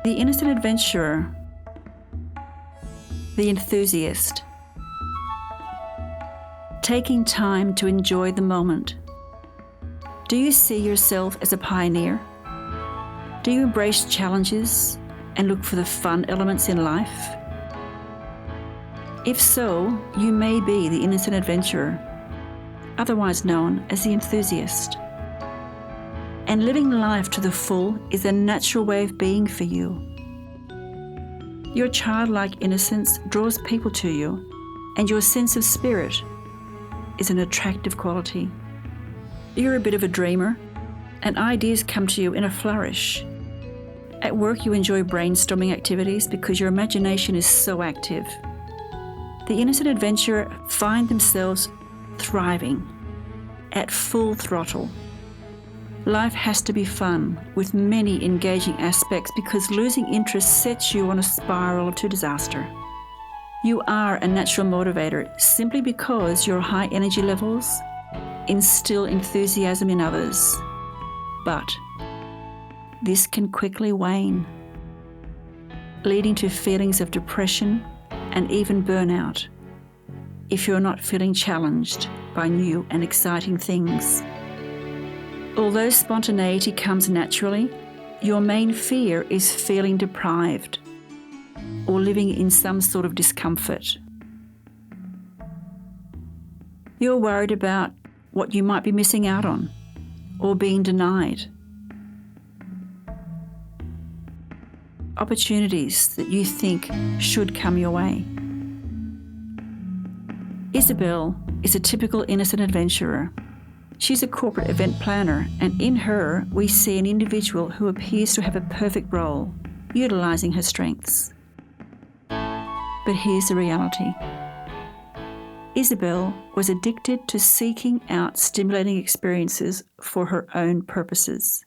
The innocent adventurer, the enthusiast, taking time to enjoy the moment. Do you see yourself as a pioneer? Do you embrace challenges and look for the fun elements in life? If so, you may be the innocent adventurer, otherwise known as the enthusiast. And living life to the full is a natural way of being for you. Your childlike innocence draws people to you, and your sense of spirit is an attractive quality. You're a bit of a dreamer, and ideas come to you in a flourish. At work, you enjoy brainstorming activities because your imagination is so active. The innocent adventurer find themselves thriving at full throttle. Life has to be fun with many engaging aspects because losing interest sets you on a spiral to disaster. You are a natural motivator simply because your high energy levels instill enthusiasm in others. But this can quickly wane, leading to feelings of depression and even burnout if you're not feeling challenged by new and exciting things. Although spontaneity comes naturally, your main fear is feeling deprived or living in some sort of discomfort. You're worried about what you might be missing out on or being denied. Opportunities that you think should come your way. Isabel is a typical innocent adventurer. She's a corporate event planner, and in her, we see an individual who appears to have a perfect role, utilising her strengths. But here's the reality. Isabel was addicted to seeking out stimulating experiences for her own purposes,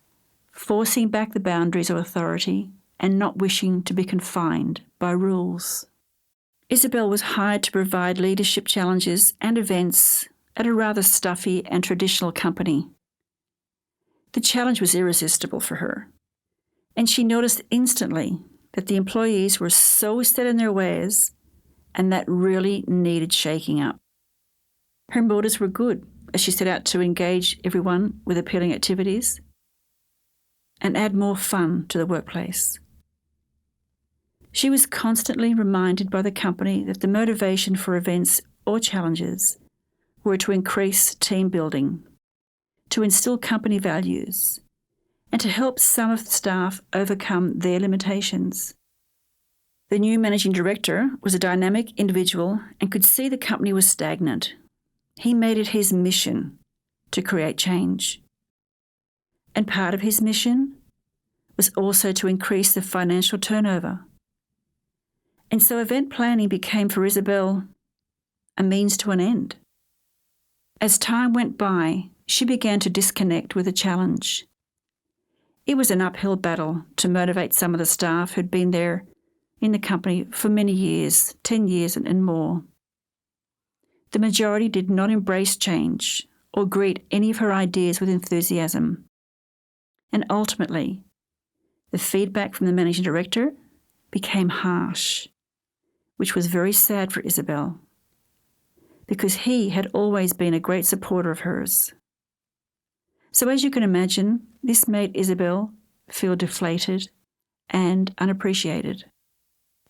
forcing back the boundaries of authority and not wishing to be confined by rules. Isabel was hired to provide leadership challenges and events at a rather stuffy and traditional company. The challenge was irresistible for her, and she noticed instantly that the employees were so set in their ways and that really needed shaking up. Her motives were good as she set out to engage everyone with appealing activities and add more fun to the workplace. She was constantly reminded by the company that the motivation for events or challenges were to increase team building, to instill company values, and to help some of the staff overcome their limitations. The new managing director was a dynamic individual and could see the company was stagnant. He made it his mission to create change. And part of his mission was also to increase the financial turnover. And so event planning became for Isabel a means to an end. As time went by, she began to disconnect with the challenge. It was an uphill battle to motivate some of the staff who'd been there in the company for many years, 10 years and more. The majority did not embrace change or greet any of her ideas with enthusiasm. And ultimately, the feedback from the managing director became harsh, which was very sad for Isabel, because he had always been a great supporter of hers. So as you can imagine, this made Isabel feel deflated and unappreciated.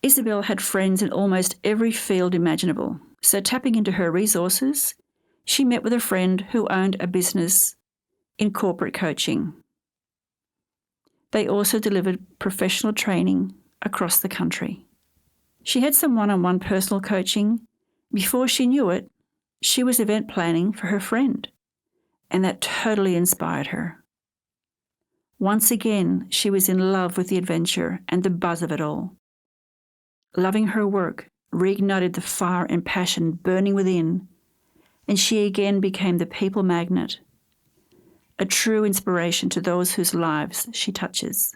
Isabel had friends in almost every field imaginable, so tapping into her resources, she met with a friend who owned a business in corporate coaching. They also delivered professional training across the country. She had some one-on-one personal coaching. Before she knew it, she was event planning for her friend, and that totally inspired her. Once again, she was in love with the adventure and the buzz of it all. Loving her work reignited the fire and passion burning within, and she again became the people magnet, a true inspiration to those whose lives she touches.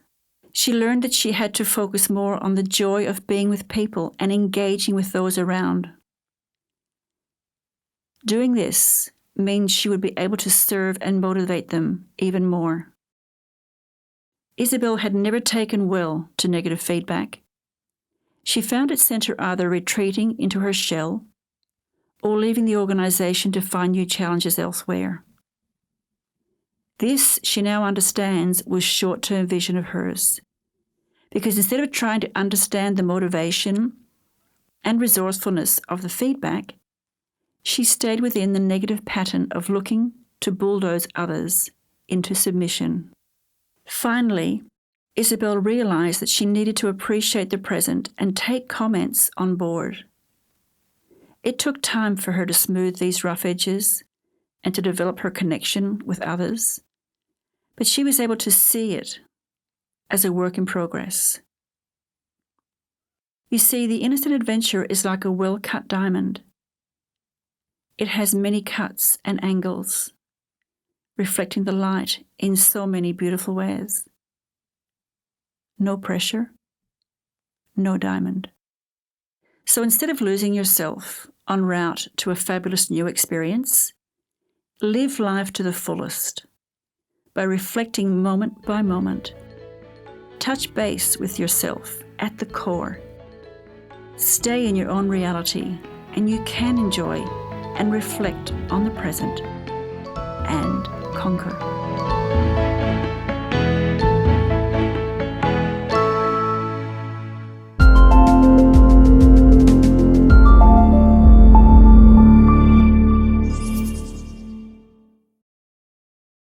She learned that she had to focus more on the joy of being with people and engaging with those around. Doing this means she would be able to serve and motivate them even more. Isabel had never taken well to negative feedback. She found it sent her either retreating into her shell or leaving the organisation to find new challenges elsewhere. This, she now understands, was short-term vision of hers, because instead of trying to understand the motivation and resourcefulness of the feedback, she stayed within the negative pattern of looking to bulldoze others into submission. Finally, Isabel realised that she needed to appreciate the present and take comments on board. It took time for her to smooth these rough edges and to develop her connection with others, but she was able to see it as a work in progress. You see, the innocent adventure is like a well-cut diamond. It has many cuts and angles, reflecting the light in so many beautiful ways. No pressure, no diamond. So instead of losing yourself en route to a fabulous new experience, live life to the fullest by reflecting moment by moment. Touch base with yourself at the core. Stay in your own reality, and you can enjoy and reflect on the present and conquer.